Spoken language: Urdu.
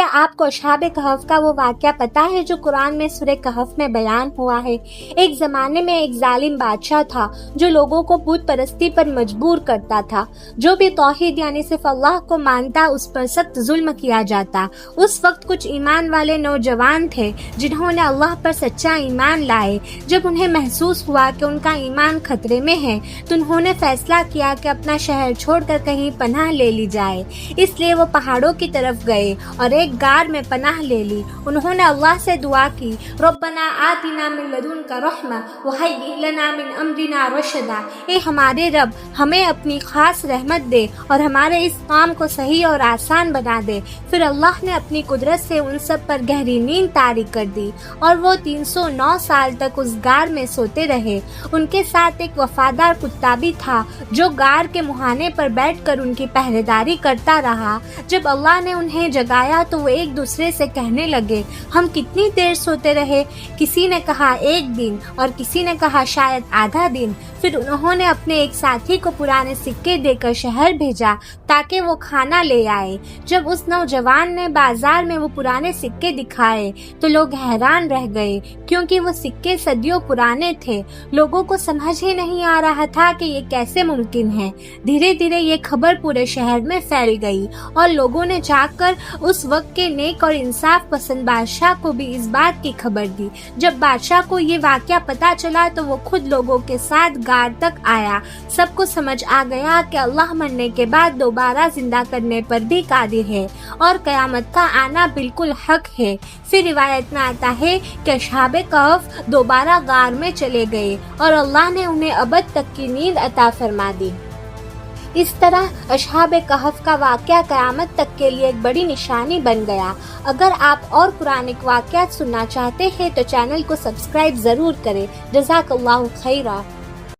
کیا آپ کو اصحاب کہف کا وہ واقعہ پتا ہے جو قرآن میں سورہ کہف میں بیان ہوا ہے؟ ایک زمانے میں ایک ظالم بادشاہ تھا جو لوگوں کو بت پرستی پر مجبور کرتا تھا۔ جو بھی توحید یعنی صرف اللہ کو مانتا اس پر سخت ظلم کیا جاتا۔ اس وقت کچھ ایمان والے نوجوان تھے جنہوں نے اللہ پر سچا ایمان لائے۔ جب انہیں محسوس ہوا کہ ان کا ایمان خطرے میں ہے تو انہوں نے فیصلہ کیا کہ اپنا شہر چھوڑ کر کہیں پناہ لے لی جائے۔ اس لیے وہ پہاڑوں کی طرف گئے اور ایک غار میں پناہ لے لی۔ انہوں نے اللہ سے دعا کی، ربنا آتنا من لدنک رحمہ وہیئ لنا من امرنا رشدا، اے ہمارے رب ہمیں اپنی خاص رحمت دے اور ہمارے اس کام کو صحیح اور آسان بنا دے۔ پھر اللہ نے اپنی قدرت سے ان سب پر گہری نیند طاری کر دی اور وہ 309 سال تک اس غار میں سوتے رہے۔ ان کے ساتھ ایک وفادار کتا بھی تھا جو غار کے مہانے پر بیٹھ کر ان کی پہرے داری کرتا رہا۔ جب اللہ نے انہیں جگایا تو وہ ایک دوسرے سے کہنے لگے، ہم کتنی دیر سوتے رہے؟ کسی نے کہا 1 دن اور کسی نے کہا شاید آدھا دن۔ پھر انہوں نے اپنے ایک ساتھی کو پرانے سکے دے کر شہر بھیجا تاکہ وہ کھانا لے آئے۔ جب اس نوجوان نے بازار میں وہ پرانے سکے دکھائے تو لوگ حیران رہ گئے کیونکہ وہ سکے صدیوں پرانے تھے۔ لوگوں کو سمجھ ہی نہیں آ رہا تھا کہ یہ کیسے ممکن ہے۔ دھیرے دھیرے یہ خبر پورے شہر میں پھیل گئی اور لوگوں نے جا کر اس وقت کے نیک اور انصاف پسند بادشاہ کو بھی اس بات کی خبر دی۔ جب بادشاہ کو یہ واقعہ پتا چلا تو وہ خود لوگوں کے ساتھ غار تک آیا۔ سب کو سمجھ آ گیا کہ اللہ مرنے کے بعد دوبارہ زندہ کرنے پر بھی قادر ہے اور قیامت کا آنا بالکل حق ہے۔ پھر روایت میں آتا ہے کہ اصحاب کہف دوبارہ غار میں چلے گئے اور اللہ نے انہیں ابد تک کی نیند عطا فرما دی۔ اس طرح اصحاب کہف کا واقعہ قیامت تک کے لیے ایک بڑی نشانی بن گیا۔ اگر آپ اور قرآنک واقعات سننا چاہتے ہیں تو چینل کو سبسکرائب ضرور کریں۔ جزاک اللہ خیرہ۔